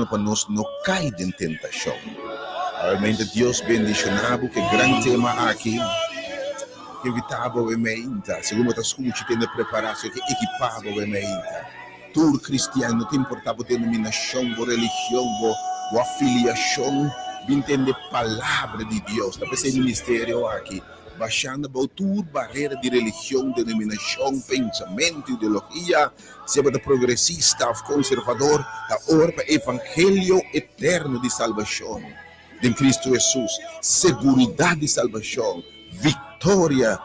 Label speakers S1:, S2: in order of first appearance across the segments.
S1: para nós não cair em tentação. Realmente Deus bendicionado, que grande tema aqui, que evitava o emenda, segundo as coisas que tem preparação, que equipava o emenda. Todo cristiano, não tem importava a denominação, a religião, a afiliação, entender a palavra de Deus. Está pensando em ministério aqui, baixando toda barreira de religião, denominação, pensamento, ideologia, seja da progressista, conservador, da orba, evangelho eterno de salvação. De Cristo Jesus, segurança de salvação, vitória.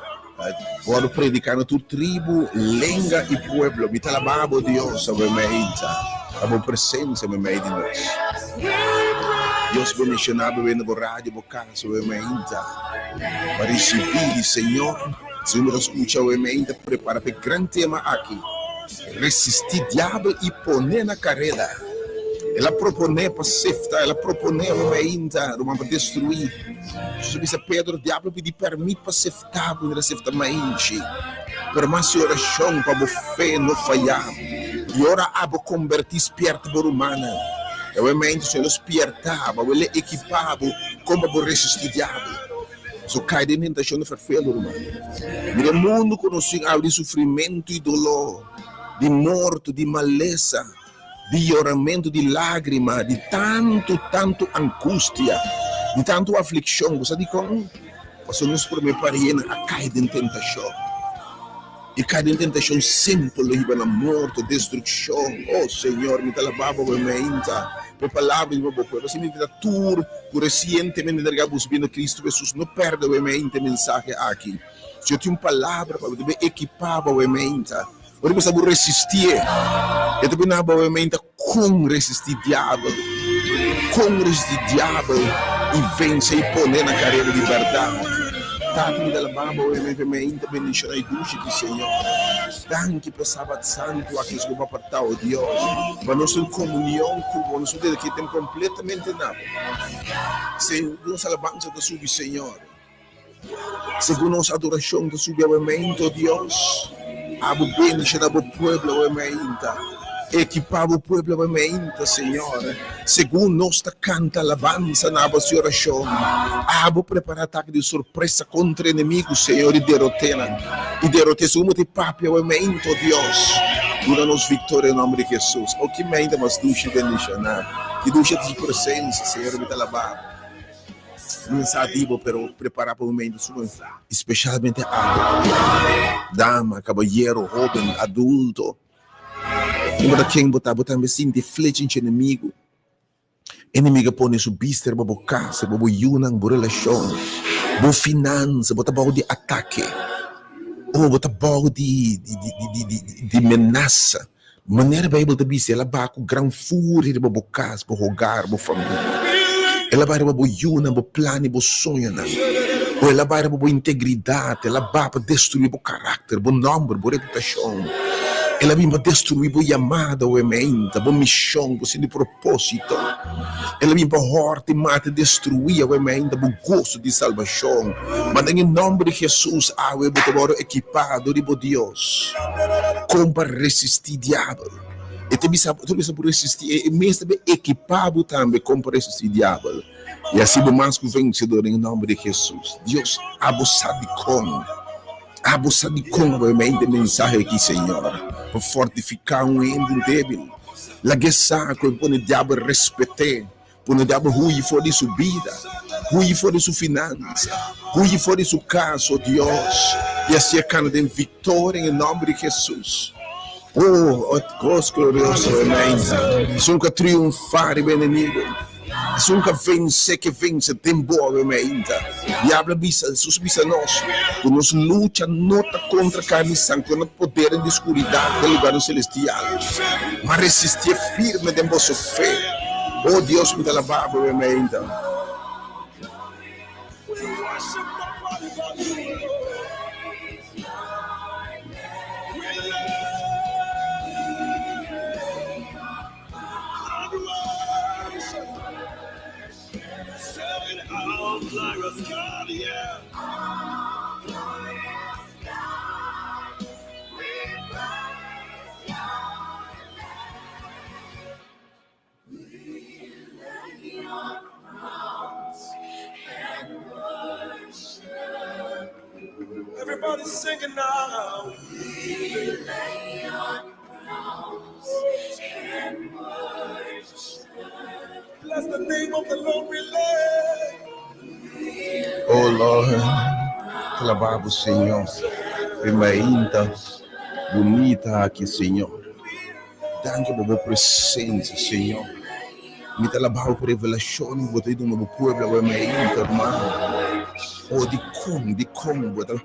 S1: Agora predicando tu tribo, lenga e pueblo. Me talababo Deus, a tua presença no meio de nós. Deus bendicionado vendo o rádio, o caso, o para receber, Senhor. Senhor, escuta o emenda, prepara para o grande tema aqui. Resistir diabo e poner na carreira. Ela propõe para seftar, ela propõe para destruir. Jesus Pedro, o diabo pediu permite para seftar, para seftar mente. Para mais oração, para a fé não falhar. E ora, a convertir esperta por humana. Eu emendo, se ele espertava, ele equipava, como para resistir diabo. So cai de tentação de farfelo, irmão. Mira, mundo conhecido de sofrimento e dolor, de morte, de maleza, de choramento, de lágrima, de tanto angústia, de tanto aflição. Você diz como? Você nos promete a cair em tentação. E cair em tentação sempre leva na morte, destruição. Oh Senhor, me talababa o emenda. Por palavra de meu povo, você me dá tudo, por recentemente entregamos bem a Cristo Jesus, não perde o emenda mensagem aqui. Se eu tenho uma palavra para você equipar o emenda, você precisa resistir. Eu também não vou emenda com resistir diabo, e vence e pôr na carreira de verdade. Tanto me dalababa o emenda bendição e ducha do Senhor. Danke para o sábado santo aqui que vai apartar o Deus. Para nós em comunhão com nós, que tem completamente nada. Senhor, nossa alabança da subir, Senhor. Segundo nossa adoração da subir ao emenda, Deus. Abo bendição ao povo, o emenda. Equipar o povo, o emenda, Senhor. Segundo nós canta alabança na nossa oração. Abo preparar ataque de surpresa contra inimigos, Senhor, e derrotena. E derrote segundo de papi, o emenda, Deus. Dura-nos vitória em nome de Jesus. O que me ainda mais ducha e bendicionar. Que ducha de presença, Senhor, me alabar. Mensativo, pero preparar para o meio especialmente a dama, caballero, jovem, adulto. Para quem botar me sente flecha em inimigo. Inimigo põe sua vista, bobo casa, bobo yunang, bobo relação, bobo finança, botar bobo de ataque, ou botar bobo de ameaça. Maneira Bíblia da Bíblia, ela vai com grande fúria, bobo casa, bobo hogar, bobo família. Ela vai para yuna, bo plano, bo sonho, ou ela vai para integridade, ela vai para destruir o caráter, o nome, a reputação. Ela vem para destruir a chamada, o emenda, a missão, o de propósito. Ela vem para horte, mata, destruir o emenda, o gosto de salvação. Mas em nome de Jesus, eu vou equipado de Deus, como para resistir o diabo. E tu bisa por resistir, e mesmo equipado também como para resistir o diabo. E assim o mais vencedor em nome de Jesus. Deus, abusar de como a mensagem aqui, Senhor, para fortificar um ente débil. La guerra que põe o diabo respeitar, põe o diabo ruim fora de sua vida, ruim fora de sua finança, ruim fora de seu caso, Deus. E assim é cana de vitória em nome de Jesus. Oh, Deus glorioso, amém. Nunca triunfar o inimigo. Nunca vence que vence, tem boa, amém. E habla Jesus bisa nós. Nos luta nota contra carne e sangue, no poder da escuridão do lugar celestial. Mas resistir firme de vossa fé. Oh, Deus me dá a barba, amém. singing now. We lay our crowns and worship. Bless the name of the Lord we lay. Oh Lord, alabado Senhor, primainta, bonita aqui, Senhor. Danke por a presença, Senhor. Me alabado por revelação, botar do meu povo, primainta, irmão. Oh, de como, botar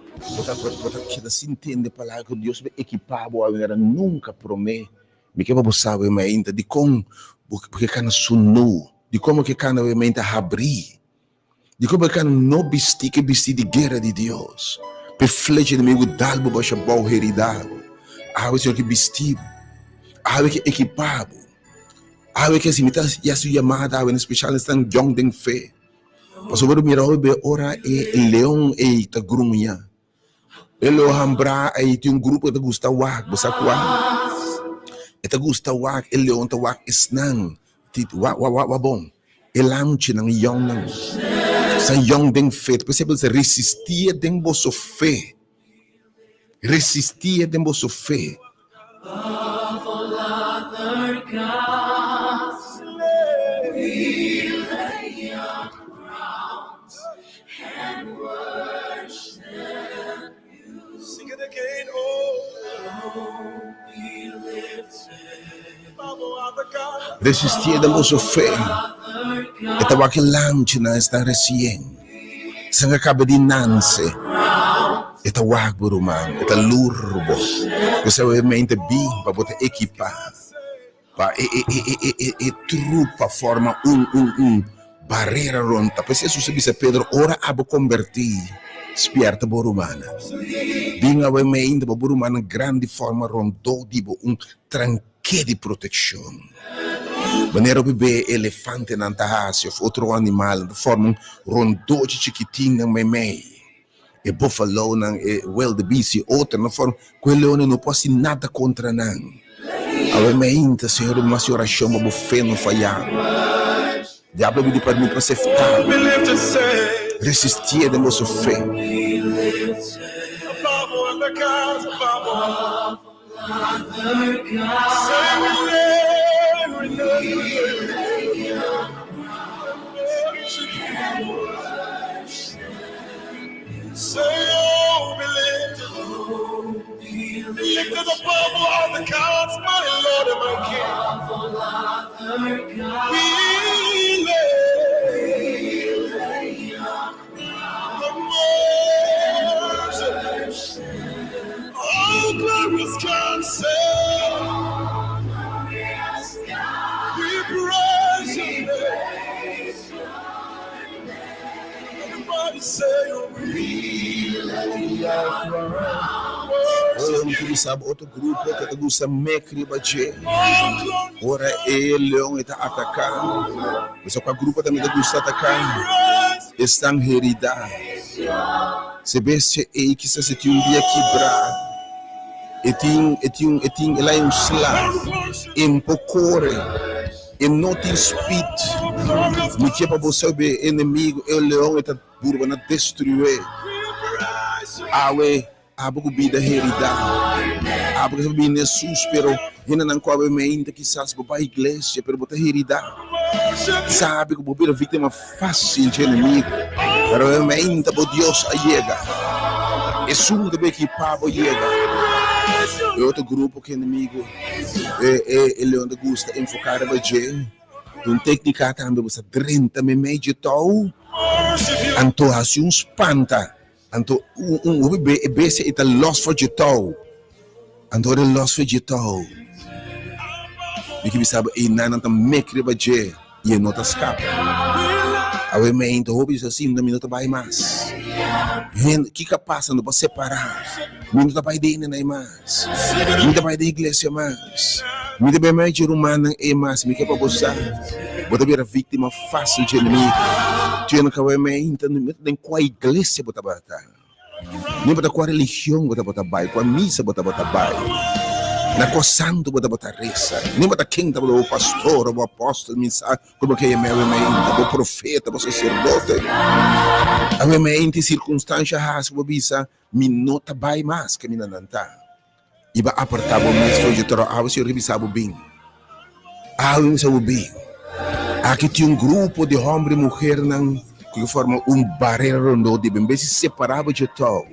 S1: que da se entende palavra que Deus me equipado a ver nunca promete. Me que para saber, primainta, de como, porque cana sunou, de como que cana primainta abrir. De como que não vestir de guerra de Deus. Per flecha inimigo dalbo baixa bom heridado. Ave Senhor que vestido. Ave que equipado. Ave que assim e a sua chamada ave em especial estão young den fé. Pastor o mirar be ora e leão e ta grunha. Ele o hambra e tem grupo de gusta wak, bosa kwa. E ta gusta wak, ele leão ta wak isnang. Tit wa bom. Elanche nang young nang. Zijn jong den fé, percebe se resistia den vosso fé. Resistia den vosso fé. Above all other gods, we lay our crowns and worship you. Sing it again, oh, be lifted above all other gods. Resistia den vosso fé. Ita wakilanchi na esta resien. Sanga kabadinanse. Ita wagburuman. Ita lurbo. Kasi mente bim para poder equipar. Para trupa forma barreira ronta. Pois isso se disse Pedro, ora abo convertir. Spierta borumana. Binga we mente borumana grande forma rondo dibo tranque de proteção. Wanneer we bij elefanten aan te haasje of otro animal, de vormen ronddootje chiquitinho mij. E buffalo nang e wildebeest, outra na forma, quello não posso nada contra nang. Ave meinta, Senhor, mas oração ma bufeno falhar. Diabo me para mim para ser ficar. Resistir de nosso fé. Say, oh, be lifted above all the gods, my Lord and my King. We lay our worship. Oh, glorious God, say, we praise your name. Everybody say, oh, Kung sabe outro grupo que está gusta mecri bache, ora ele está atacando, mas o grupo também está gusta atacando, estão heridas. Se vê se é que se tem dia quebrar, e tem lá um slag, empocore, e não tem speed, me que para você ver inimigo, o leão está burba na destruir. Awe abu bida herida abu que bine suspero hina nan ko abe mente quizás para igreja pero bota herida sabe que bobira vítima fácil de inimigo pero a mente por Deus llega es un de equipado llega e outro grupo que inimigo ele onde gusta enfocar a budget um técnica também você 30 meio tal anto assim um espanta Anto bese ita lost vegetal. Anto de lost vegetal. Biki bisaba inana ta mekre baje e nota escapa. Awe me into hobbies assim na minuto vai mais. Que capaz não para separar. Minuto vai de na mais. Minuto vai de igreja mais. Minuto vai mais de romana e mais me que para você. Bota vir a vítima fácil de inimigo. Tiene que haber mente nem com a igreja bota bata. Nem bota com a religião bota bai, com a missa bota bai. Na com santo bota reza. Nem bota quem tá o pastor, o apóstolo, missa, como que é meu mente, o profeta, o sacerdote. A mente circunstância has bobisa, minota vai mais que minananta. Iba apertava mesmo de tro a você revisava bem. Revisava bem. Aqui tinha grupo de homem e mulher que formam barreira rondo de bem, se separava de tal.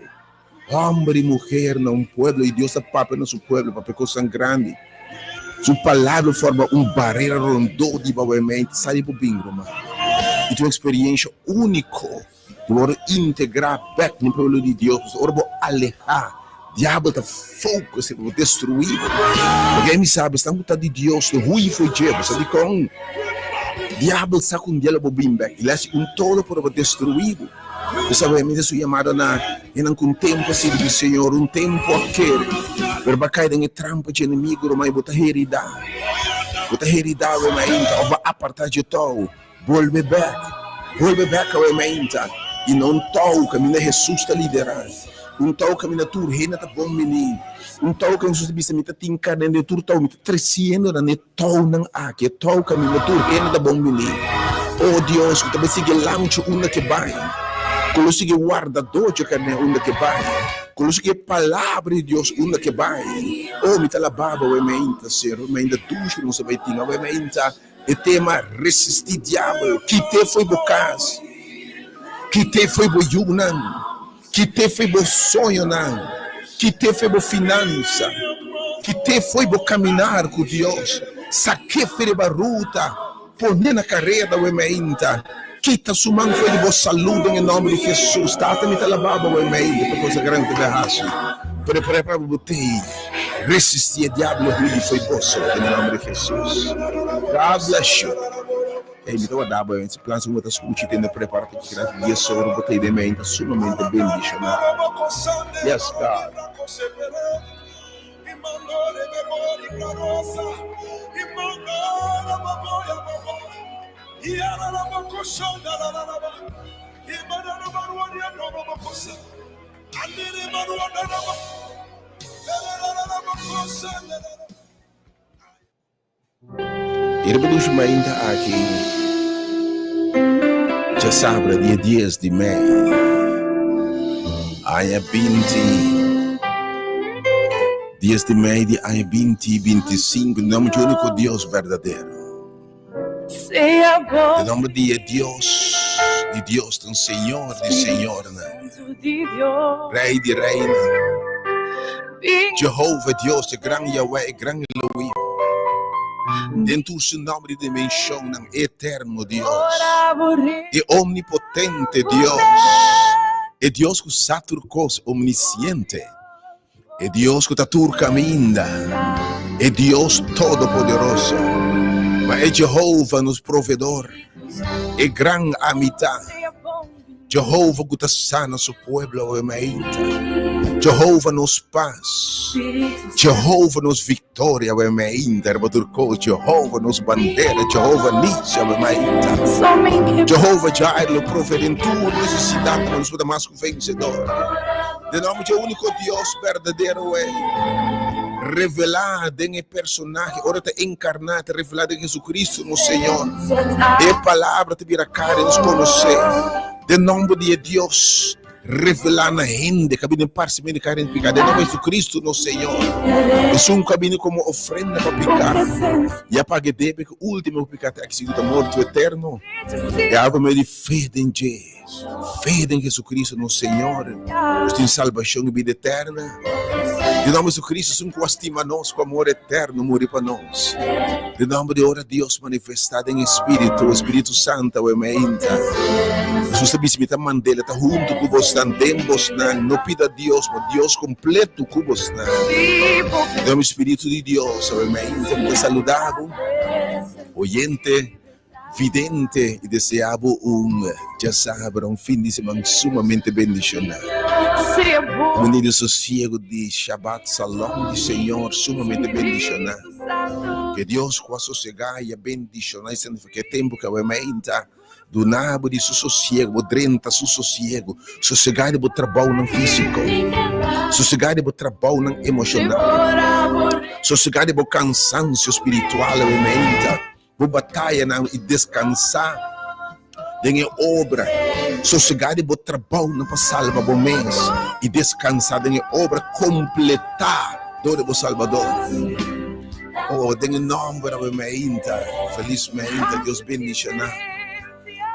S1: Homem e mulher num pueblo e Deus papa no seu pueblo, para coisa grande. Sua palavra forma barreira rondo de mente, sai para bem, mano. E tinha uma experiência única. Por integrar back no pueblo de Deus, por alejar. Diabo está foco, se for destruir. Porque me sabe, está muito de Deus, o ruim foi diabo, sabe como? Diabo está com diabo bem back, ele acha um todo por destruir. Você sabe, me sua chamada em um tempo assim do Senhor, um tempo aquele. Berbakai dengan trampa de inimigo, mas botar herida, mas então vai apartar de tal, volve back ao mente. E não tal caminho Jesus está liderando. Tal caminho tu reina tá bom menino. Tal caminho Jesus bisa mita tingkar dan tu tal mita crescendo na tal nang aqui. Tal caminho tu reina tá bom menino. Oh Deus, que também sigue lanche uma que vai. Quando sigue guardador de carne uma que vai. Quando sigue palavra de Deus uma que vai. Oh mita la baba o mente ser, o mente tu não sabe tinha o mente. E tema resistir diabo, que te foi bocas. Que te foi bo yunan, que te foi bo sonho nan, que te foi bo finança, que te foi bo caminhar com Deus, saque foi de baruta, poner na carreira o emeinta, que ta sumang foi de bo saúde em nome de Jesus, tata me talababa o emeinta, para coisa grande de raça, para botei, resistir o diabo e foi bolso em nome de Jesus. God bless you. Então a daba esse plano se muitas coisas tendo preparado que criar dia sobre botei de mente sumamente bendicionado. Yes, God. Irmãos, ainda aqui já sabe dia 10 de maio, aí 20 dias de maio de aí 2025, em nome de único Deus verdadeiro, em nome de Deus, do Senhor de Senhor, Rei de Reina, Jeová Deus, de grande Yahweh, grande Elohim. Dentro do seu nome de dimensão eterno Deus, e omnipotente Deus, e Deus que sabe coisas omnisciente, e Deus que está por caminho, e Deus todo poderoso, mas é Jeová nos provedor, e grande amizade, Jeová que está sana seu povo, Jeová nos paz, Jeová nos vitória, Jeová nos bandeira, Jeová nisso, Jeová Jair, provê em tua necessidade, mas o mais vencedor. De nome de único Deus verdadeiro revelado em personagem, ora te encarnado, revelado em Jesus Cristo, no Senhor. E a palavra te virá cara nos conhecer. De nome de Deus. Revelar na gente, cabine parcialmente carne picada, em nome de Jesus Cristo, no Senhor. É cabine como ofrenda para picar. E apague deve que o último picado é que se morto eterno. É algo meio de fé em Jesus. Fé em Jesus Cristo, no Senhor. Tem salvação e vida eterna. De nome de Jesus Cristo, com estima nós, com amor eterno, morrer para nós. De nome de ora Deus manifestado em Espírito, o Espírito Santo, o emeinte. Jesus está mandando, está junto com você. No pida Deus, mas Deus completo com você. É o Espírito de Deus, muito saludável, oyente, vidente e deseava já sabe, fim de semana sumamente bendicionado. Menino sossego de Shabbat, Salão de Senhor, sumamente bendicionado. Que Deus com a sossegar e a bendicionar, sendo que tempo que eu do nabo de sossego, drenta sossego, sossegado do trabalho não físico, sossegado do trabalho não emocional, sossegado do cansaço espiritual, do batalha não e descansar, tem obra, Sossegado e bom trabalho para salvar o mês e descansar em obra completar do Salvador. Oh, tem nome para o meinta. Felizmente, Deus bendicionar.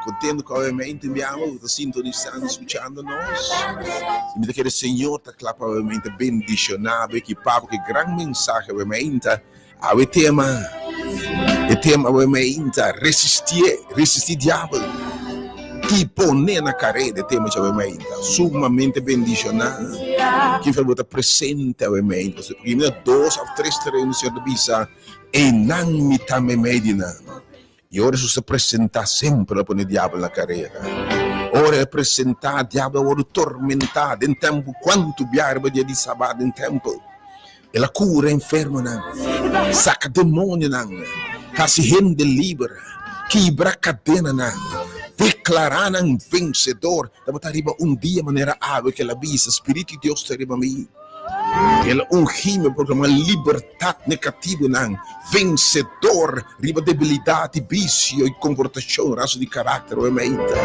S1: Contendo com o meinta, enviamos, está sintonizando, escuchando nós. E me que o Senhor está claro para o meinta bendicionar, equipado, que grande mensagem o meinta. O tema o meinta, resistir diabo. E poner na carreira, tema o meinta, sumamente bendicionado. Que foi botar presente o meinta. Porque 2 ou 3 treinos de bisa, e não me tame medina. E ora se apresentar sempre para o diabo na carreira. Ora apresentar diabo, ora tormentar em tempo quanto biarba dia de sábado em tempo. Ela cura enfermo não, saca demônio não, se rende livre, quebra cadena não, declarar não vencedor. Da botar riba dia maneira água que ela visa, Espírito de Deus riba mim. Ela ungime porque uma liberdade negativa não, vencedor, riba debilidade, vício e comportação, raça de caráter, o emeita.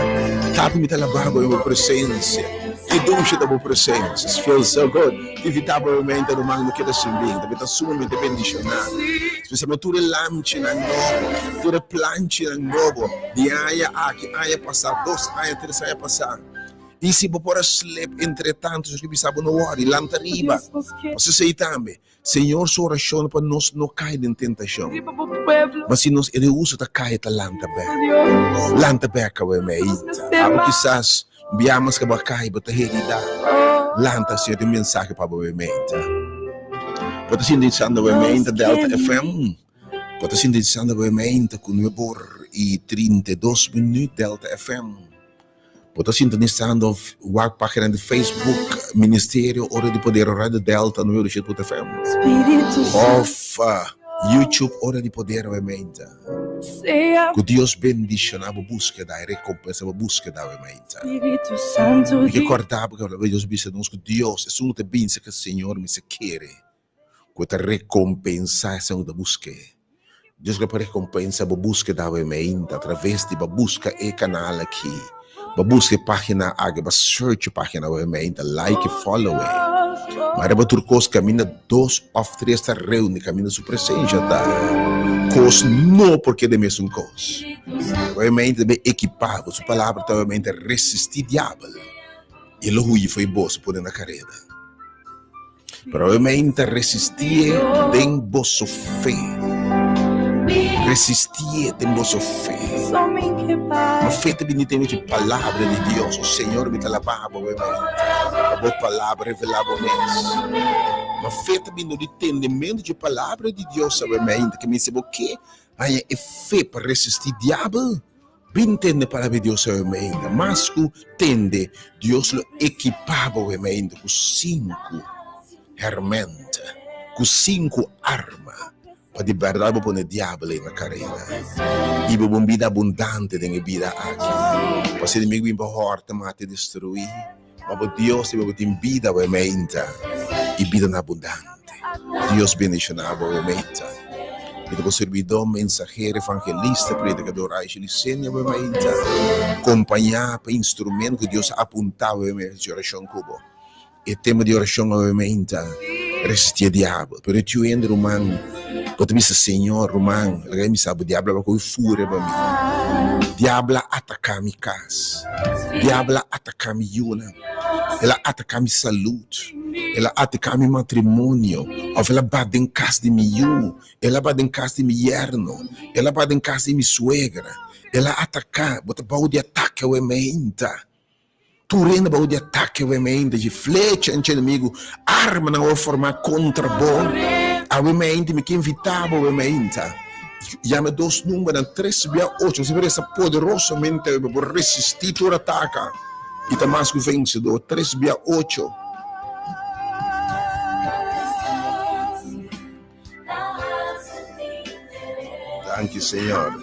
S1: Cada me tela barba em presença. Que dulce da presença. It feels so good. Inevitavelmente o mal não queda sem bem, deve estar sumamente bendicionado. Especialmente tu lanche na novo, tu planche na novo. De aia passar, 2 aia, 3 aia passar. E se você sleep, entretanto, se você sabe no worry, lanta riba. Você sei também, Senhor, sua oração para nós não cair em tentação. Mas se nós usa a cair, tá lanta bem. Lanta bem, que é meio. Quizás, viamos que vai cair, mas a realidade. Lanta, Senhor, tem mensagem para o mente. Você sintetizando o mente, Delta FM. Você sintetizando o mente com 9h32 minutos, Delta FM. Você sintonizando a página de Facebook, Ministério Hora de Poder, Rádio Delta, no FM. Of YouTube, Hora de Poder, obviamente. Que Deus bendicionar a búsqueda e recompensa a búsqueda, obviamente. E que cortar, porque Deus disse que Deus é um de bens que o Senhor me se quer. Que te recompensa essa da búsqueda. Deus que para recompensa a búsqueda, obviamente, através de a busca e canal aqui. Busque página água, search página obviamente, like e follow. Mas a turcos camina 2 ou 3 tá reúne, camina sua presença tá. Cos não porque de mesmo cos. Obviamente deve equipado, sua palavra tá obviamente resistir diabo. E lo hui foi bom por na carreira. Provavelmente resistir tem vossa fé. Resistir tem vossa fé. Mas feita de palavra de Deus, o Senhor me talabava, a boa palavra revelava mesmo. Mas feita de entendimento de palavra de Deus, obviamente, que me disse, o que? Aí é fé para resistir o diabo. Bem entende a palavra de Deus, obviamente. Mas que tende, Deus lo equipava, obviamente, com 5 ferramentas, com 5 armas. Para de verdade pôr o diabo na carreira. E uma vida abundante na vida aqui. Para ser inimigo importante, mate destruir. Mas Deus tem vida obviamente. E vida abundante. Deus bendicionava obviamente. E depois servidor, mensageiro, evangelista, predicador, licênia obviamente. Acompanhar para instrumento que Deus apontava obviamente de oração cubo. E tema de oração obviamente. Resistir diabo. Pero tu entra romano. Quando me disse Senhor romano, ele me sabe o diabo vai fúria para mim. Diabo ataca minha casa. Diabo ataca minha yuna. Ela ataca minha saúde. Ela ataca meu matrimônio. Ou ela bate em casa de meu. Ela bate em casa de meu yerno. Ela bate em casa de minha suegra. Ela ataca, bota baú de ataque ao emenda. Tu renda baú de ataque ao emenda. De flecha em inimigo. Arma não vai formar contra bom. Obviamente, me que invitava, obviamente. Chama 2 números, 368. Você vê essa poderosamente por resistir toda ataca. E tá mais que vencedor, 368. Thank you, Senhor.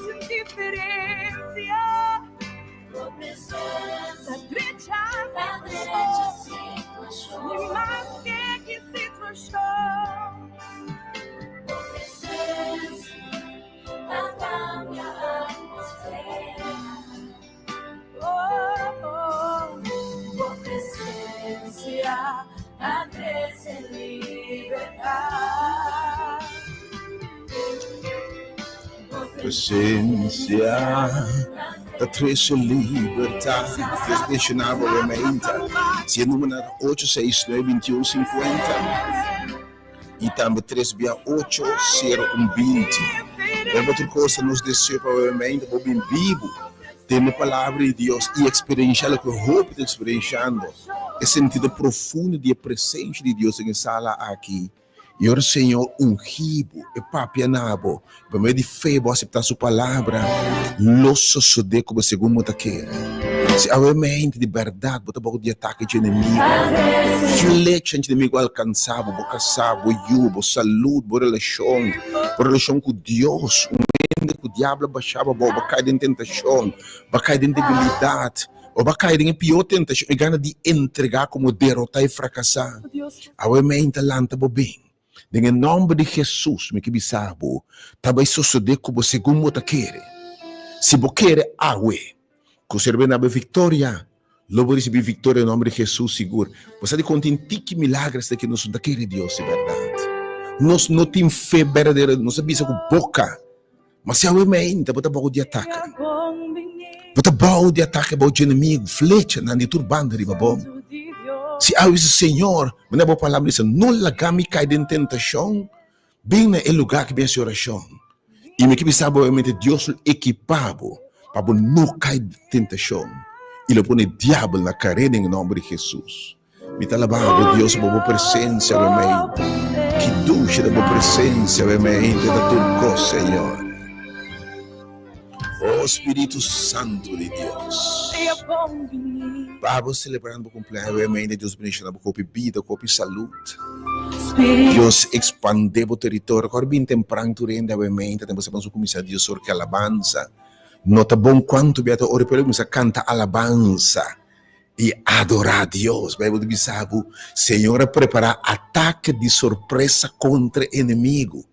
S1: presença da tua liberdade. Deus mencionava realmente. Se é número 869-2150 e também 368-0120. É outra coisa nos desejos provavelmente para bem vivo. Ter a palavra de Deus e experienciar o que eu roubo de experienciando. É sentido profundo de presença de Deus em sala aqui. E o Senhor ungido e papianabo. Por meio de fé, vou aceitar sua palavra. Losso suceder como segundo você quer. Se há mente de verdade, você pode de ataque de inimigo. Flecha de inimigo alcançável, boca sábio, yubo, saúde, boa relação com Deus. Que o diabo baixava, vai cair em tentação, vai cair em debilidade, ou vai cair em pior tentação, e gana de entregar como derrotar e fracassar. A mente lanta bem. Em nome de Jesus, me que bisabo, também suceder como segundo você quer. Se você quer água, que você na vitória, logo receber vitória em nome de Jesus, seguro. Você de contentar que milagres que nós queremos Deus, é verdade. Nós não temos fé verdadeira, nós sabemos com boca. Mas se a mente, você pode de ataque. Você pode de ataque para o inimigo, flecha na turbanda de bom. Se há o Senhor, mas a palavra diz, não lagami cai em tentação, bem no lugar que vem a oração. E me que sabe obviamente Deus equipado para não cair em tentação. E ele põe o diabo na carreira em nome de Jesus. Me está lavando Deus por a presença, obviamente. Que dulce da presença, obviamente, da tua coisa, Senhor. Oh Espírito Santo de Deus. Vamos celebrando o cumpleaños, obviamente, Deus bendiga com vida, com saúde. Deus expande o território. Agora bem temprano, obviamente, temos que começar a Deus sobre alabança. Nota bom quanto beato ora pelo começar a cantar alabança e adorar a Deus. Vai poder saber, Senhor, preparar ataque de surpresa contra o inimigo.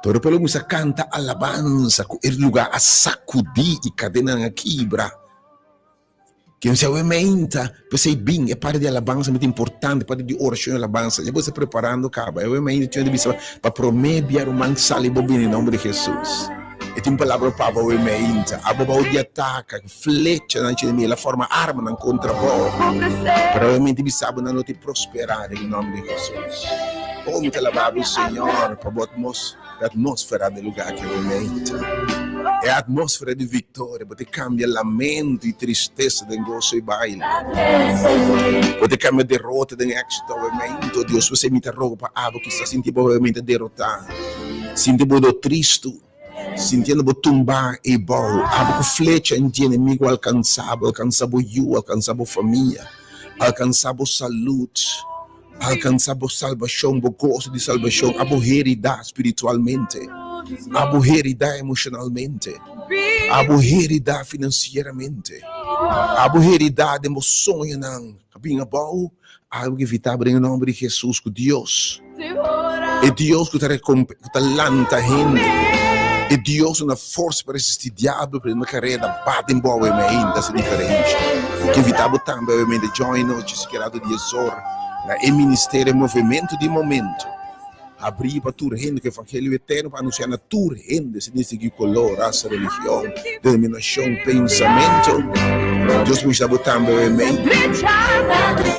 S1: Todo pelo mundo canta alabança, com el lugar a sacudir e cadena na quebra. Que se aumenta, você bem, é parte de alabança muito importante, parte de oração e alabança. Já você preparando, cara, eu me tinha de visão para prometer o mansal e bobina em nome de Jesus. E tem palavra para o mente, a boba de ataque, flecha na gente, a forma arma na contra-bola. Provavelmente sabe não te prosperar em nome de Jesus. Como te lavar o Senhor para a atmosfera do lugar que realmente é a atmosfera de vitória, você cambia lamento e tristeza de gozo e baile, você cambia derrota de êxito, obviamente. Deus, você me interroga para algo que está sentindo obviamente derrotado, sentindo triste, sentindo tumbar e bom, algo que flecha em ti inimigo alcançável you, alcançável família, alcançável saúde, alcançável salvação, o gozo de salvação, a heredade espiritualmente, a heredade emocionalmente, a heredade financeiramente, a heredade emoções, bem bom, algo evitável em nome de Jesus, com Deus. É Deus que está lanta gente. É Deus uma força para resistir diabo, para uma carreira bate em boa e ainda essa diferença. Que evitável também, obviamente, join noite, que era do dia é ministério, movimento de momento. Abrir para tu rende, que o evangelho eterno para anunciar na tu rende, se diz que color, raça, religião, denominação, pensamento. Deus me está também, obviamente.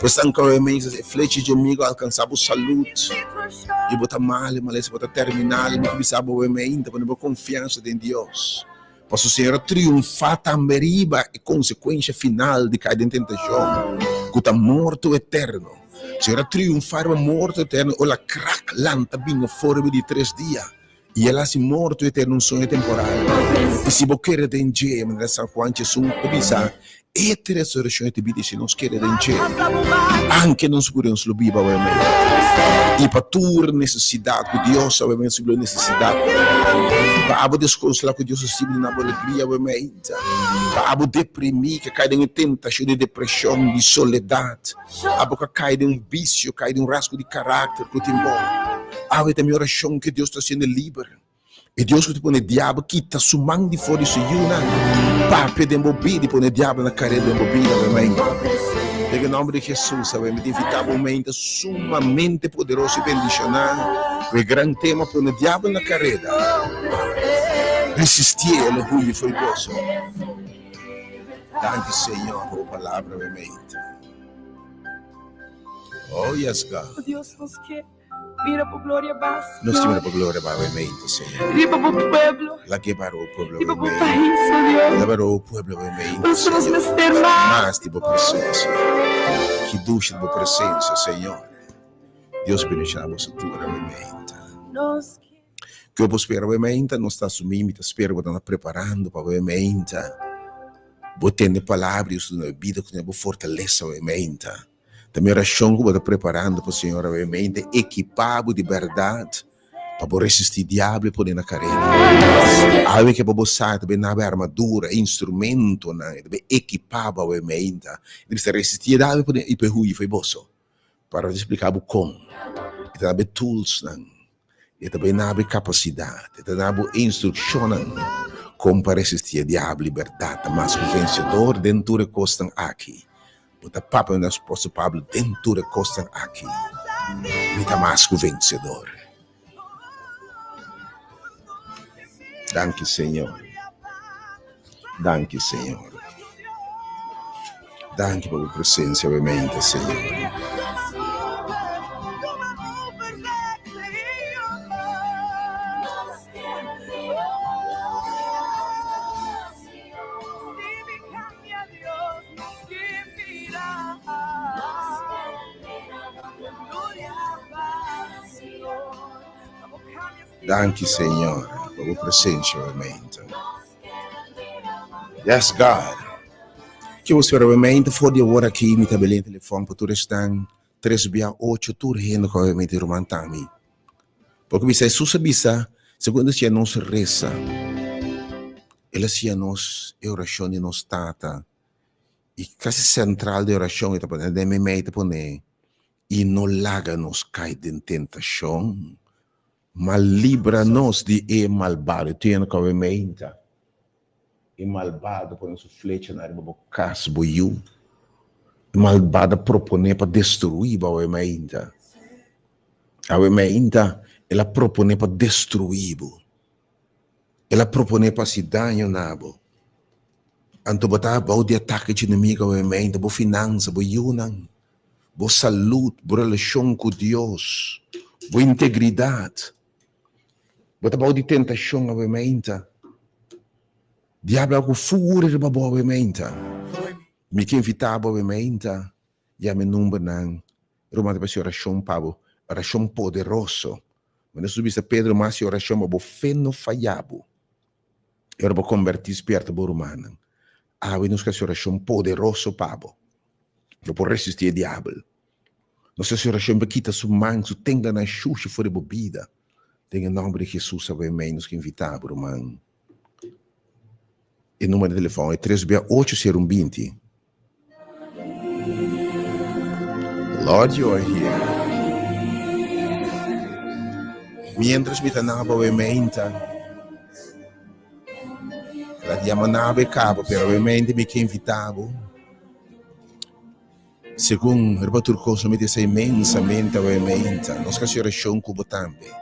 S1: Pensando que obviamente, flecha de amigo, alcançava saúde. E botar mal, mas botar terminal, me sabe, obviamente, para ter confiança em Deus. Para o Senhor triunfar também, e consequência final de cada tentação, que está morto eterno. Será triunfar o morto eterno, ou a crack lanta bem fora de 3 dias. E ela se morto eterno, um sonho temporal. E se você quer entender, mas essa quantia são bisa, e ter resurreição de vida, se nós queremos entender, anche nós podemos subir, obviamente. E para tua necessidade, que Deus obviamente subiu necessidade. Para você desconsolar que Deus subiu na alegria, obviamente. Para você deprimir, que cai em tentação de depressão, de soledade. Para você cair em vício, cair em rasgo de caráter, que te embora. Ave a minha oração que Deus está sendo livre. E Deus que te põe o diabo, quita sua mão de fora de sua yuna. Papi de embobida, põe o diabo na carreira de embobida, obviamente. Em nome de Jesus, obviamente, inevitavelmente, sumamente poderoso e bendicional. O grande tema põe o diabo na carreira. Resistir lo cui foi posto. Danke, Senhor, por palavra obviamente. Oh, yes, God.
S2: Oh Deus, nos que mira por glória basta.
S1: Nos mira por glória obviamente, Senhor.
S2: Riba por pueblo.
S1: La que para o pueblo
S2: Riba por
S1: obviamente.
S2: país, oh Deus.
S1: La para o pueblo obviamente,
S2: Nós somos
S1: Senhor.
S2: neste mar.
S1: Mas tipo presença. Que ducha de presença, Senhor. Deus bendiga a vossa tua obviamente.
S2: Nós
S1: Que eu posso esperar obviamente, não está assumindo, espero que está preparando para obviamente. Botando palavras na vida que nos fortalece obviamente. Também oração que está preparando para o Senhor obviamente, equipado de verdade para resistir o diabo e poder na carreira. Algo que para você também na armadura, instrumento, também equipado obviamente. Deve resistir o diabo e poder ir para o foi bolso. Para explicar como. E também tools, e também na capacidade, e também instrução, como para resistir o diabo, liberdade, mas o vencedor dentro de costas aqui. Bota papo nas postas Pablo dentro de costas aqui. Mita mais o vencedor. Danke, Senhor. Danke, Senhor. Danke por tua presença, obviamente, Senhor. Danke, Senhor, por tua presença, obviamente. Yes, God. Que você obviamente for de hora aqui, me tabelei telefone para tu restar 368 tu rendo com obviamente romantami. Porque você susabisa, segundo se nos reza, ela se nos oração de nos tata e quase central de oração está para de me pone e não laga nos cai de tentação. Mal libra-nos de malvado, tem que obviamente. E malvado põe sua flecha na riba do caso boiu. E malvado propõe para destruir o obviamente. Obviamente, ela propõe para destruir. Ela propõe para se danhar nabo. Anto botar o de ataque de inimigo obviamente, bo finança, bo yunan, bo saúde, bo relação com Deus, bo integridade. Botar o de tentação obviamente. Diablo com fúria de babo obviamente. Me que invitava obviamente. Já me número não. Roma de oração pabo, oração poderoso. Mas subiste Pedro mas oração babo feno falhabo. Eu vou convertir esperto bo romano. We nos que oração poderoso pabo. Eu por resistir o diabo. Nossa oração quita su mão, su tenga na xuxa fora bebida. Tem em nome de Jesus obviamente nos que invitava romano. O número de telefone é 368-0120. Lord, you are here. Mientras me tanava obviamente, la chiamava capo, però ovviamente mi che invitavo. Secondo il turcoso mi disse immensamente ovviamente, non scassi rescion cubo tambe.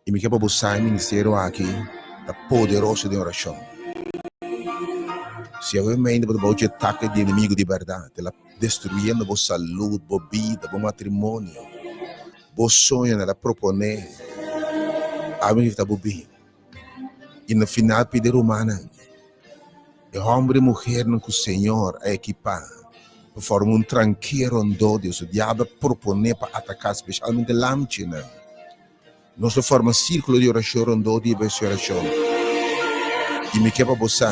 S1: E mi che bussare il ministero aqui, da poderoso di orazione. Se ovviamente potete attacco di nemico di verdade, la destruindo a salute, a vida, a matrimonio, a sonho, la propone, a mim está bem. E no final pedir humana, e homem e mulher que o Senhor é equipado, para formar tranqueiro onde Deus, o diabo propõe para atacar, especialmente l'amcina. Nós formamos círculo de oração onde Deus é oração. E me quer para você.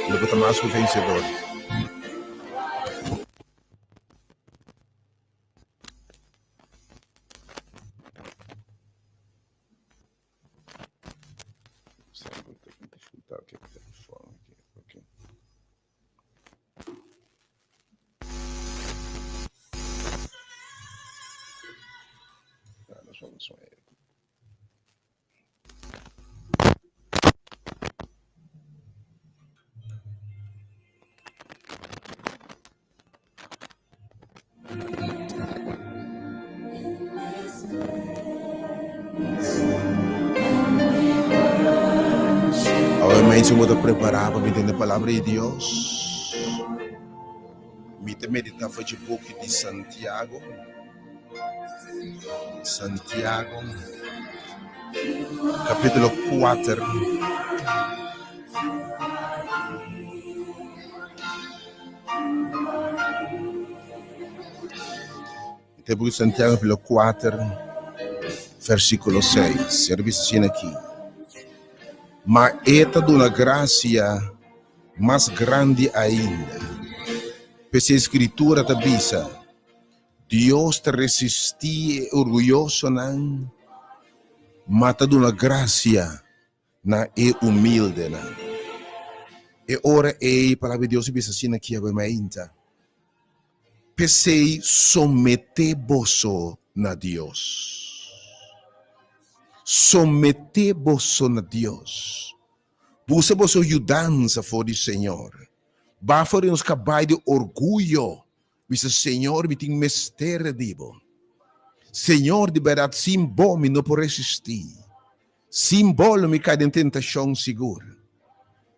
S1: Eu vou tomar o vencedor. Amém. Se eu preparar para entender a palavra de Deus, me meditar foi de book de Santiago. Santiago, capítulo 4. Então, Santiago, capítulo 4, versículo 6. Serviço assim aqui. Mas esta de uma graça mais grande ainda. Porque a escritura te diz, Deus te resistia orgulhoso, não, mas te dá uma graça na e humilde, não. E ora a palavra de Deus diz assim aqui, obviamente. Porque someter-vos na Deus. Someter-vos na Deus. Busca vossa ajudança for o Senhor. Vá for nos cabai de orgulho. Dice, Senhor, me tem mistério dibo. Senhor, de verdade, sem bom me não pode resistir. Sem bom me cai em tentação segura.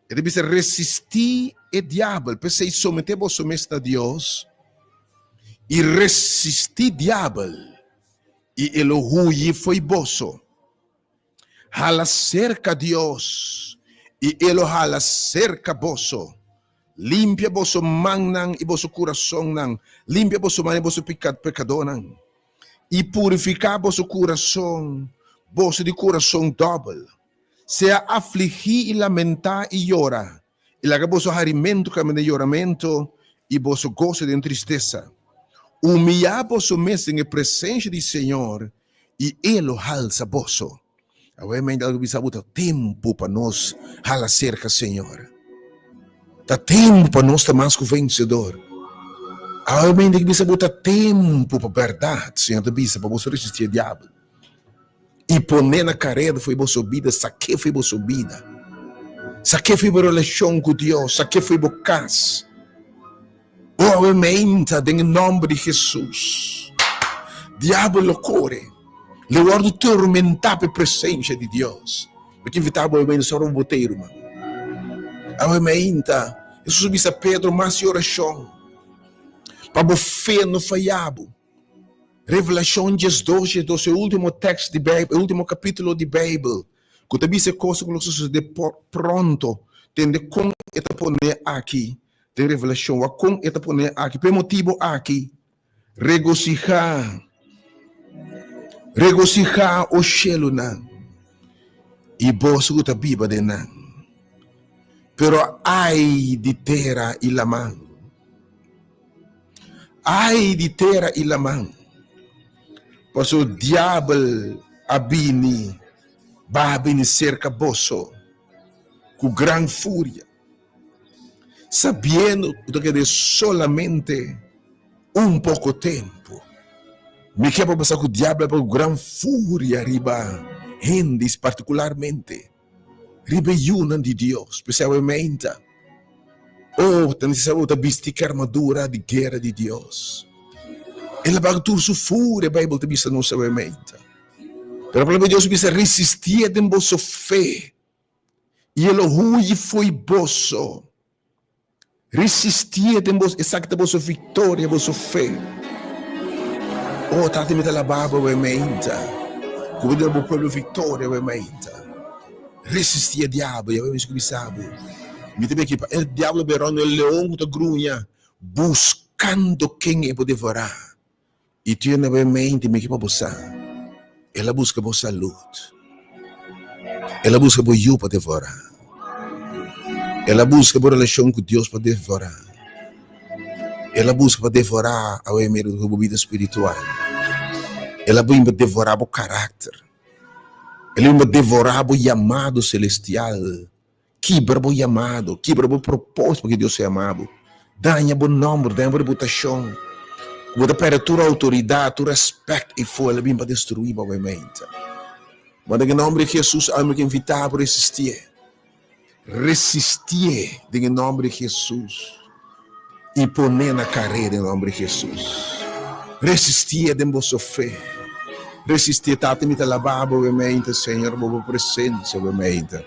S1: Ele diz, resistir o diabo. Porque someter-vos a Deus. E resistir o diabo. E ele orgulho foi vosso. Hala cerca Deus. E ele hala cerca vosso. Limpia vosso mão e vosso coração não. Limpia vosso mão e vosso pecador não. E purificar vosso coração. Vosso de coração doble. Se afligir e lamentar e llorar. E laga vosso arimento caminho de lloramento. E vosso gozo de tristeza. Humilhar vosso mestre em presença do Senhor. E ele alça vosso. Obviamente, algo bisa buta tempo para nós hala cerca, Senhor. Tá tempo para nós estar mais que vencedor. Obviamente, bisa buta tempo para verdade, Senhor, da bisa para você resistir ao diabo. E poner na carreira foi vossa vida, saque foi vossa vida. Saque foi a relação com Deus, saque foi a casa. Obviamente, em nome de Jesus. Diabo loucura. Le guardo tormentar a presença de Deus. Porque invitava o menos só um boteiro, mano. Obviamente, Jesus disse a Pedro, mas oração. Para a fé no falhado. Revelação 12, o último texto de Bíblia, o último capítulo de Bíblia. Quando diz coisas que você de pronto, tem de com eta poner aqui. Tem revelação, com eta poner aqui. Por motivo aqui. Regocijar o cielo não. E vos guta biba de não. Pero ai de terra e la mão. Ai de terra e la mão. Pois o diabo abini, babini cerca vosso, com gran fúria. Sabendo que de solamente pouco tempo. Me quer passar com o diabo por gran fúria riba hendes particularmente riba yunan de Deus especialmente tem que vestir a armadura de guerra de Deus ele vai tur su fúria a Bíblia te vista não sabemente pero a palavra de Deus visa resistir em vossa fé e ele ruim foi vosso resistir em vossa exata vossa vitória vossa fé. Oh, tati mi la baba ovviamente. Come il popolo vittoria ovviamente. Resistia al diavolo, io avevo scusato. Mi teme che il diavolo verrà nel leone da grugna buscando quem può devorare. E tu ovviamente mi che può passare. E la busca per salute. E la busca per io per devorare. E la busca per relazione con Dio per devorare. Ela busca para devorar a meio da vida espiritual. Ela busca devorar o caráter. Ela busca devorar o chamado celestial. Quebra o chamado, quebra o propósito que Deus é amado. Danha o nome, danha a reputação. Quando perde tua autoridade, tu respeito e foi, ela busca destruir obviamente. Mas em nome de Jesus, ela me invitar para resistir. Resistir em nome de Jesus. E poner na carreira em nome de Jesus. Resistir de vossa fé. Resistir, tata-me te lavar, obviamente, Senhor, boa presença, obviamente.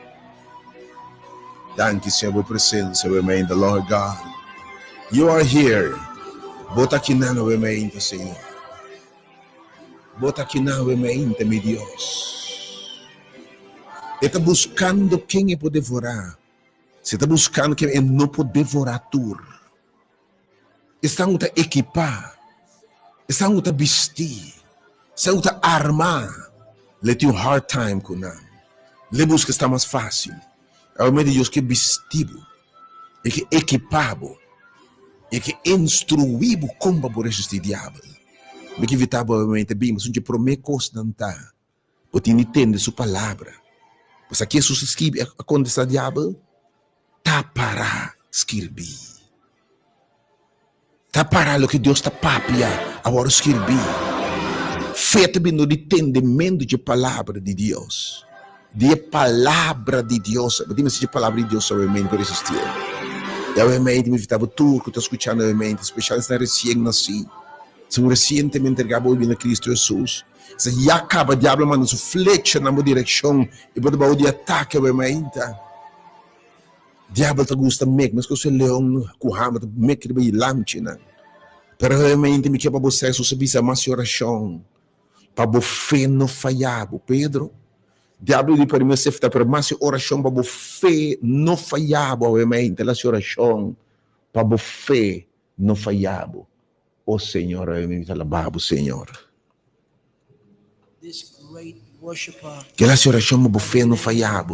S1: Thank you, Senhor, por presença, obviamente, Lord God. You are here. Bota aqui na obviamente, Senhor. Bota aqui na obviamente, meu Deus. Ele está buscando quem é para devorar. Você está buscando quem é não para devorar tudo. Estão a equipar. Estão a vestir. Estão a armar. Let you hard time com ele. Ele busca estar mais fácil. É o meio de Deus que é vestido. E que é equipado. E que é instruído como para resistir o diabo. Mas que evitar, obviamente, bem, mas onde promete coisas não está. Porque entende sua palavra. Mas aqui Jesus escreve a condição do diabo. Tá para escrever. Tá para o que Deus está papia agora escrever. Feito bem no entendimento de palavra de Deus. De palavra de Deus. Mas de palavra de Deus obviamente para resistir. E obviamente me evitava tudo que estou escutando obviamente. Especialmente na recém-nascido. Se recentemente entregava a Cristo Jesus. Se já acaba o diabo mandando sua flecha na minha direção. E pode dar o ataque obviamente. Diabo te gusta mek, mas que o leão corrama mek que vai lamchina. Pero realmente me quer para você o serviço mais oração. Para o fé não falhar, Pedro. Diabo lhe para mim se fita para mais oração para o fé não falhar, obviamente, a oração para o fé não falhar. O Senhor, eu alabado, Senhor.
S3: This great worshiper,
S1: Que a oração para o fé não falhar.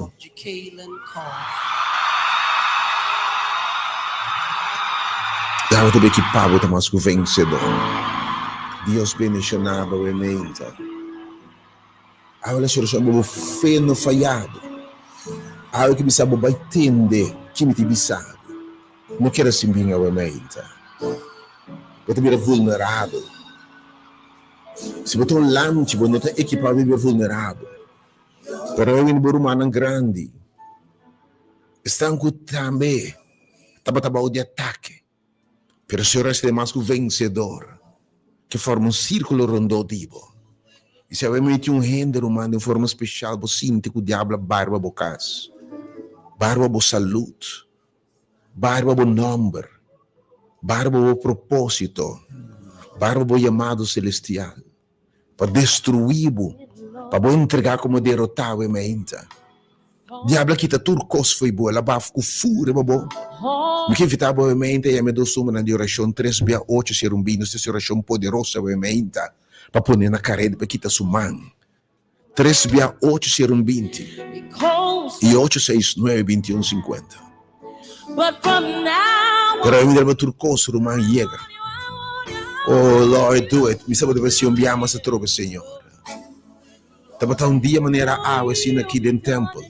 S1: Diabo te equipado, te mais que vencedor. Deus bendicionado, obviamente. Agora a oração para o fé não falhar. Agora que me sabe vai entender que me te sabe. Não quero assim bem, obviamente. Eu também era vulnerável. Se você um lante, você não está equipado para viver vulnerável. Para eu ir no Burumana grande. Estão com também. Estava de ataque. Pero o Senhor é mais que o vencedor. Que forma círculo rondativo. E se eu meti gênero humano de forma especial, você sente que o diabo barba bocas. Barba bo saúde. Barba bo nome. Barba bo propósito. Barba bo chamado celestial. Para destruir, para entregar como derrotar o mente. Diablo quita tudo coisa foi boa, ela vai com fúria, babo. Me que evitar obviamente e me dou suma na oração 3/8 ser um bino, essa oração poderosa obviamente, para pôr na carreira para quitar sua mão. 3/8 ser um 20. E 8, 6, 9, 21, 50. Pero eu me dava tudo coisa, o man chega. Oh Lord, do it. Me sabe deve ser um biama essa troca, Senhor. Estava um dia maneira água assim aqui dentro do templo.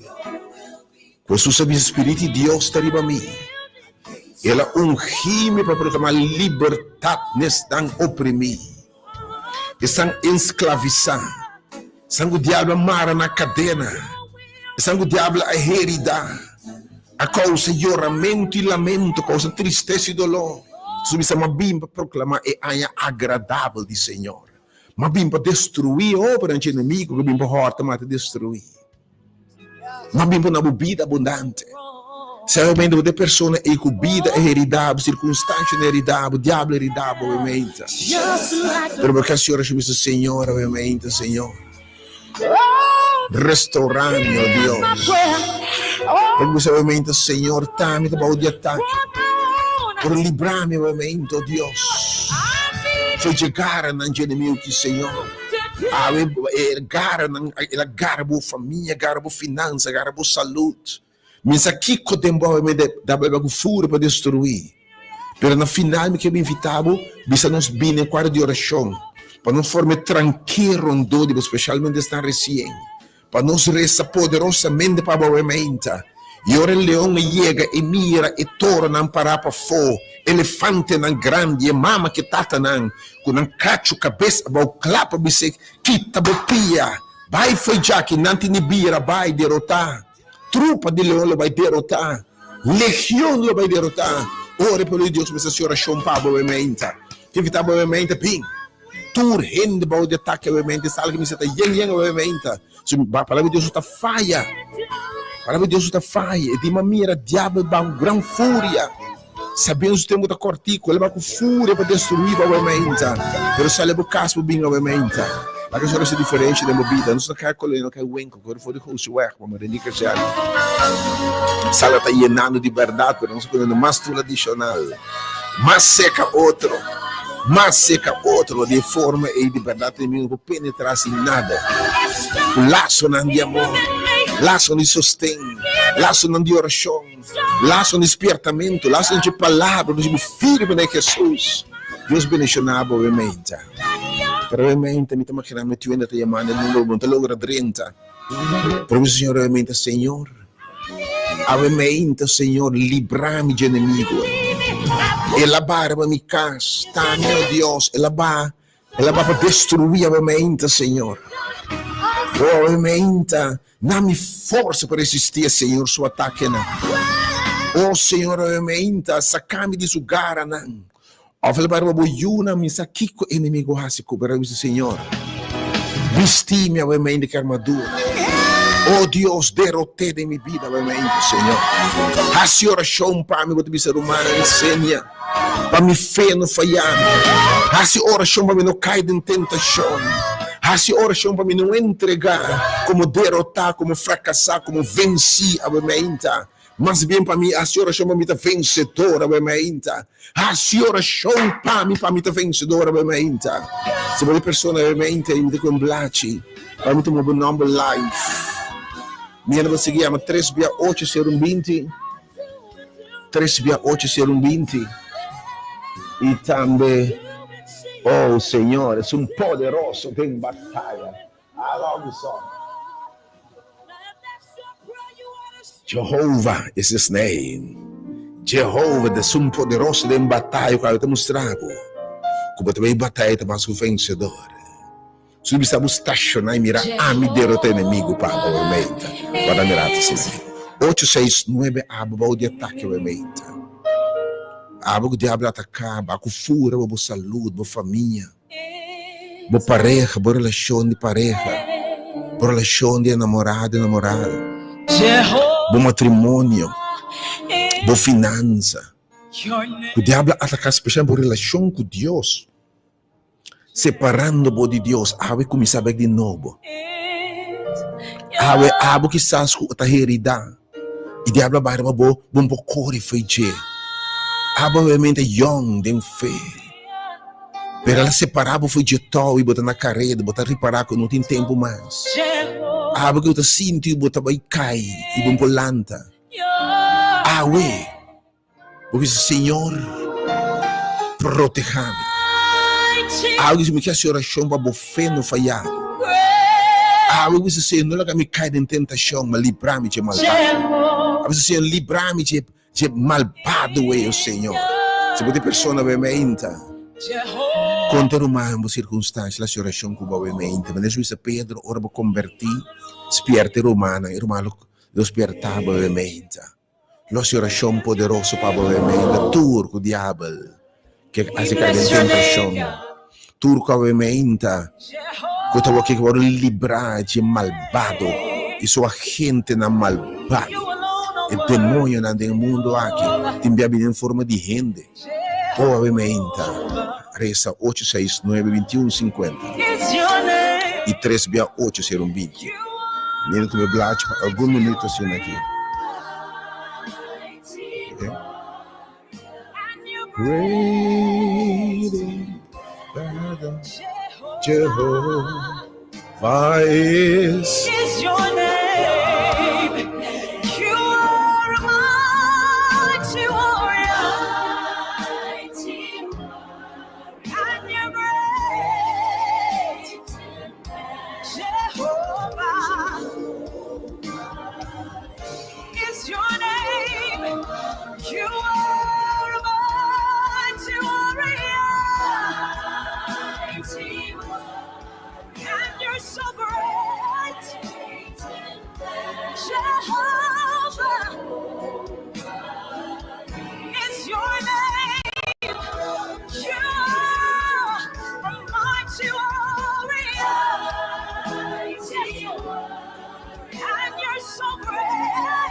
S1: Pois o sabe Espírito de Deus está riba mim. Ela ungiu-me para proclamar liberdade nesta oprimido. Estão escravizados. Estão o diabo amara na cadena. Estão o diabo a heredar. A causa de choramento e lamento, a causa de tristeza e dolor. Subir uma bimba para proclamar é agradável de Senhor. Uma bimba para destruir a obra do inimigo, uma bimba horta para destruir. Uma bimba na bebida abundante. Se realmente a pessoa é incubida, é heridável, circunstância é heridável, diabo é heridável, obviamente. Pero porque a senhora chama o Senhor, obviamente, Senhor. Restaurando, Deus. Porque obviamente, Senhor, tá-me para o dia ataque. Por livrar-me, obviamente, oh Deus. Foi chegar na inimigo que Senhor. Agarra boa família, agarra boa finança, agarra boa saúde. Mas aqui que o tempo dá para fura para destruir. Pero no final me que me invitava, bisa nos bem em quarto de oração, para nos formar tranquilo onde, especialmente esta recém, para nos rezar poderosamente para o mente. E ora o leão chega e mira e torna para para fora, elefante não grande, e mama que tata não, com um cacho cabeça, o clapa bise quita bopia, vai foi já que não te nibira, vai derrotar. Trupa de leão vai derrotar. Legião vai derrotar. Ora pelo Deus, mas a senhora chompa obviamente. Que evita obviamente ping. Tur rende para o ataque obviamente. Salga me seta yang obviamente. Se a palavra de Deus está falha. Para Deus está faz, e de maneira diabo ba gran fúria. Sabemos que temos da cortico, ele vai com fúria para destruir obviamente. Pero se ele vai caspo bem obviamente. A questão é diferente da vida. Não se quer colher, não quer wenco, quando for de hoje werk, mas ele quer já. Sala está llenando de verdade, pero não se colhendo mais tradicional. Mais seca outro. Mais seca outro de forma e de verdade não vou penetrar sem nada. O laço não de amor, laço de sustento, laço não de oração, laço de despertamento, laço de palavra, de firme em Jesus. Deus bendicionado obviamente. Provavelmente mi estamos quedando metido en esta llamada en un momento logra 30. Pero Señor, obviamente, Señor, Señor, libra-me de inimigo. Elabara mi casa, tá, meu Deus, elabara para destruir, obviamente, Senhor. Obviamente, dá-me força para resistir, Senhor, seu ataque, não. Oh, Senhor, obviamente, saca-me desse lugar, não. Ofel para boyuna misa kiko inimigo hasi ko para misa Senhor. Vesti-me obviamente que armadura. Oh Deus, derrote de minha vida obviamente Senhor. Hasi oração para mim botar ser humana ensina. Para me fé não falhar. Hasi oração para mim não cair em tentação. Hasi oração para mim não entregar, como derrotar, como fracassar, como vencer obviamente. Mas bem para mim, a senhora chama me vencedora, obviamente. A senhora chama para mim tá vencedora, obviamente. Se você pessoa, obviamente, me tem com blachi, para mim tomar um nome life. Minha nova seguir ama 3680120, 3680120. E também, oh Senhor, é poderoso em batalha. Logo só. Jehovah is his name. Jehovah, Deus poderoso em batalha, o cara te mostrava. Como também batalha, te mais vencedor. Se você está estacionar e mirar, me derrotar inimigo, Pai, obviamente. Para mirar, assim. 869, aba de ataque, obviamente. Aba que o diabo atacar, com fura, com saúde, com família. Com pareja, com relação de pareja. Com relação de namorado. Bom matrimônio, boa finança. O diabo ataca especialmente por relação com Deus, separando de Deus. Ave começar de novo. Ave que está com a herida. E diabo vai dar bom pouco foi je. Ave obviamente young de fé. Pero ela separava foi de tal e botar na carreira, botar reparar que não tem tempo mais. Aba que eu sinto bota vai cai e bom polanta. Awe. Porque Senhor proteja-me. Awe que me quer a oração para fé não falhar. Awe que Senhor não laga me cair em tentação, mas livrar-me de malvado. Awe Senhor livrar-me de malvado é o Senhor. Se você pessoa obviamente contra uma circunstância, a oração com obviamente, mas Jesus Pedro ora para convertir, espírito romana, irmão, despertar obviamente. La oração poderosa para obviamente, turco diabo, que hace cair em tentação, turco obviamente, que estava aqui para livrar de malvado, e sua gente na malvado, o demônio no mundo aqui, tem em forma de gente. Obviamente, resta 869-2150 e 368-0120. Nele que me blate algum minuto assim aqui. Okay. Great Jehovah is your name. You are a mighty warrior. And you're great. Jehovah is your name. You are a mighty warrior. And you're so great. Jehovah is your name. You are a mighty warrior. And you're so great.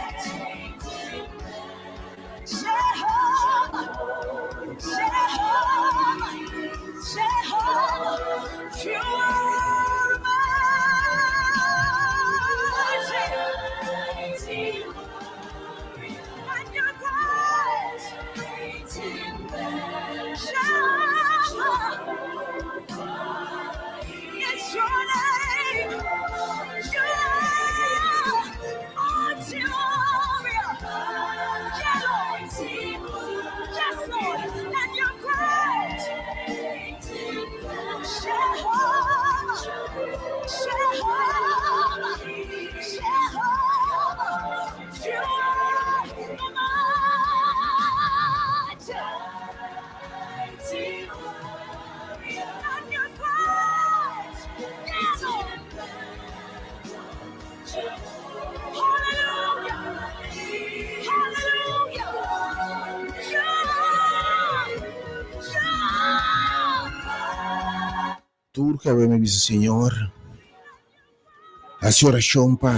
S1: Tú que me dice, Señor, a oração, Pai.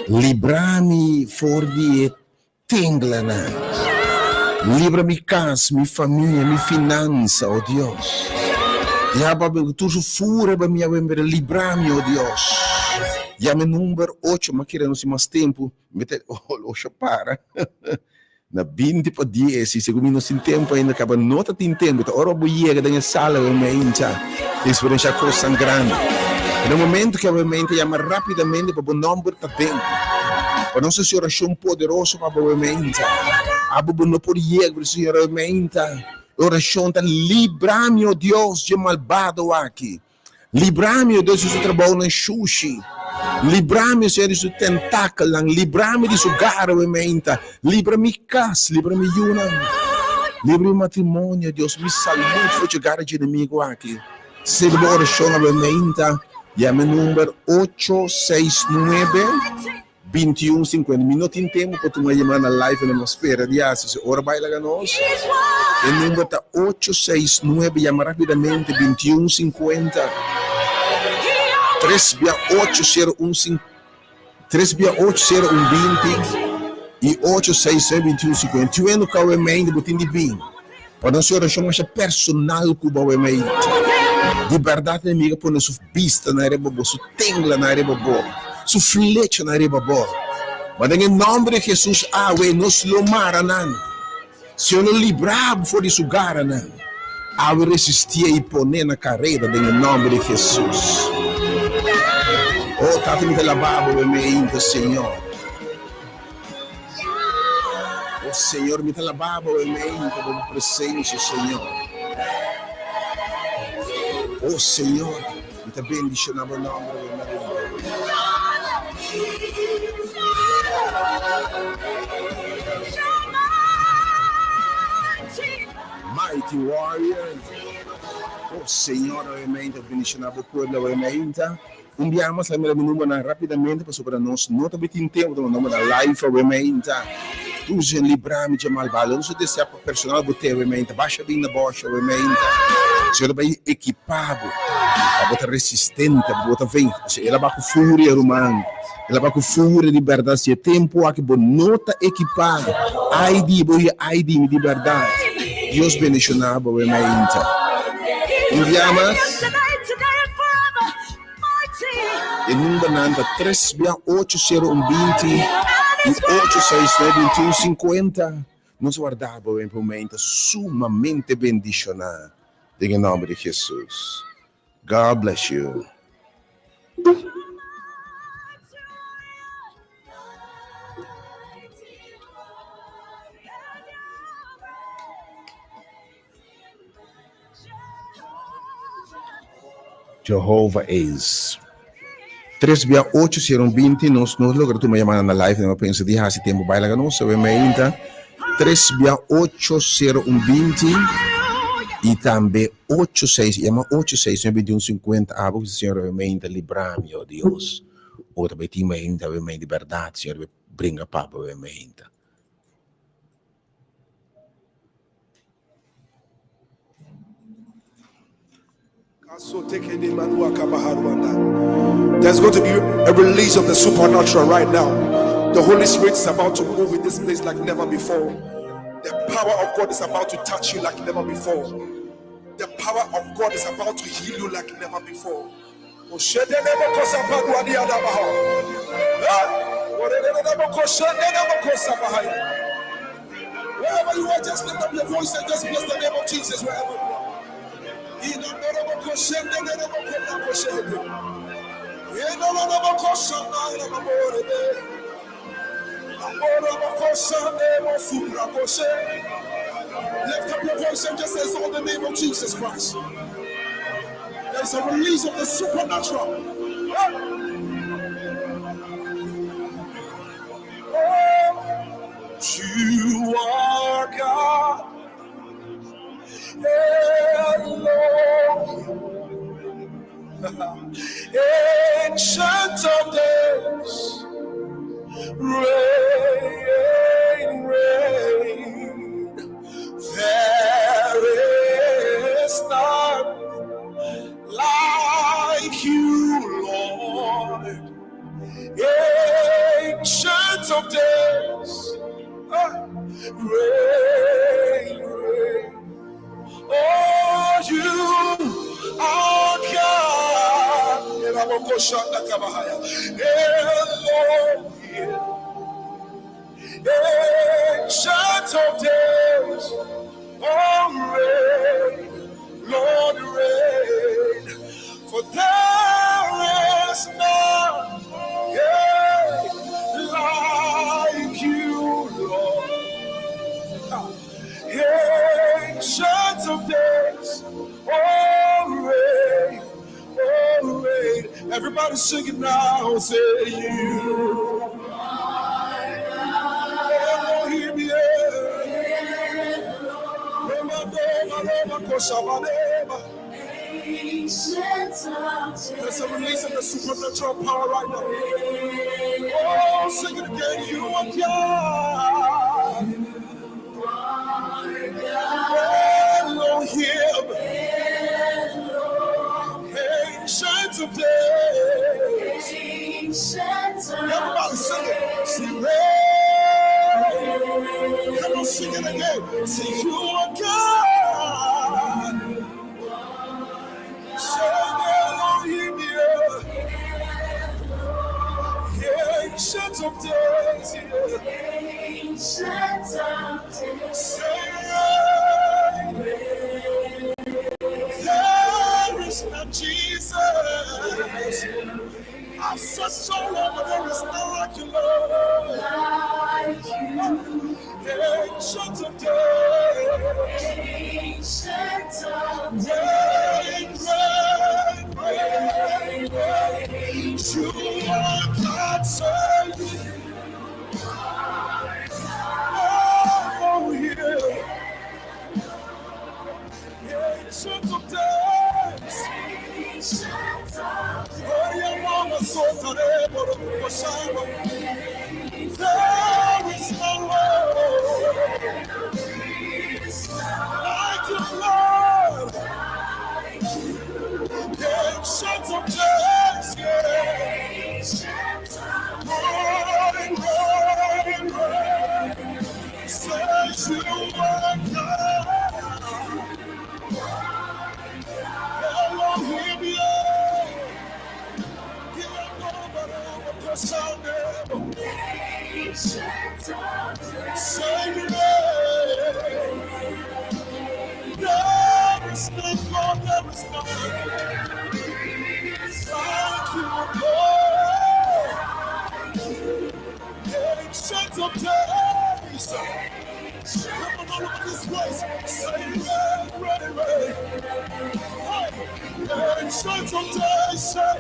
S1: Livra-me for de tenglana. Livra-me casa, minha família, minha finança, oh Deus. Ja, Babi, tu fura para minha memória, livra-me, oh Deus. Ja, meu número 8, mas querendo se mais tempo, mete, oh, para. Na 20 para 10, e segundo nós tem tempo ainda, acaba nota tem tempo, ora eu vou chegar na sala, eu me encha, experiência coisa grande. No momento que a mente chama rapidamente para o número tá dentro. Para nossa oração poderosa para a mente. Abu não pode chegar para a mente. Oração tá livra-me, oh Deus, de malvado aqui. Livra-me, oh Deus, de trabalho na sushi. Livra-me, Senhor, de tentáculo. Livra-me de sugar, oh mente. Livra-me casa, livra-me yuna. Livra-me matrimônio, Deus, me salve, foi chegar de inimigo aqui. Se a oração a mente. Llame número 869-2150. Minuto em tempo para tu me chamar na live na atmosfera de aço. Ora vai lá nós. O número está 869, chama rapidamente 2150. 3680120 e 869-2150. Tu é no cauê mente, botin de bem. Para nós oração mais personal que o mente. De verdade, amiga, põe sua pista na reba boa, sua tengla na reba boa, sua flecha na reba boa. Mas em nome de Jesus, nós lomara nan. Se eu não livrar for de sugar nan, eu resistir e poner na carreira em nome de Jesus. Oh, tata me telababo, meu mente, Senhor. Oh, Senhor, me telababo, meu mente, com presença, Senhor. Oh Senhor, me te bendice no nome de Mighty Warrior. Oh Senhor, obviamente, bendice na boca da obviamente. Enviamos a minha número rapidamente para nós. Não também tem tempo do nome da live, obviamente. Tu já livra-me de malvado. Não sou desse personal, botei, obviamente. Baixa bem na bocha, obviamente. Senhor vai equipado, a botar resistente, a botar vem, ela vai com fúria romana, ela vai com fúria de verdade, se é tempo aqui, bom, nota equipada, ID de verdade, Deus bendicionava o mente. Enviamos, e número nanda 3680120 e 869-2150, nos guardava o mente sumamente bendicionado. Em nome de Jesus. God bless you. Jehovah is. 368-020, nós logramos uma chamada na live, eu penso de esse tempo vai lá, não sei, mas 368-020 e também 869-2150. Ah, o Senhor realmente livra-me, oh Deus. Ou também tem mente de verdade, Senhor, brinca papo realmente.
S4: There's going to be a release of the supernatural right now. The Holy Spirit is about to move in this place like never before. The power of God is about to touch you like never before. The power of God is about to heal you like never before. Wherever you are, just lift up your voice and just bless the name of Jesus wherever you are. Lift up your voice and just exalt the name of Jesus Christ. There's a release of the supernatural. You are God. Elohim, Ancient of days, Ancient of days, reign, reign. Oh, you are God. Elohim, ancient of days, oh, reign, Lord, reign. For there is none, yeah, like you, Lord. Ancient of days, oh reign, oh reign. Everybody sing it now, say you. Elohim, there's a release of the supernatural power right now. Oh, sing it again, you are God. Elohim, ancient of days. Everybody sing it. Sing rain. Come on, sing it again. Sing you are God. Sing Elohim, ancient of days. Sing rain. There is no Jesus. I've searched all over, there is no like you, Lord. Ancient of days. Reign, reign, reign, reign. You are God, save me. Oh, yeah. Ancient of days. Oh, your mama so today, but there is no Lord like you, Lord. Ancient of days, yeah. Morning, morning, morning. Says you are God. Elohim, yeah. Say me, there is no God, there is no like you, Lord. Ancient of days. Come on, all over this place. Say rain, rain, rain. Ancient of days. Say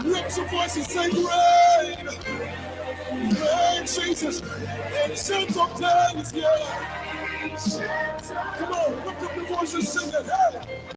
S4: lift your voice and say rain. Rain, Jesus. Ancient of days, yeah. Come on, lift up your voice and sing it. Hey.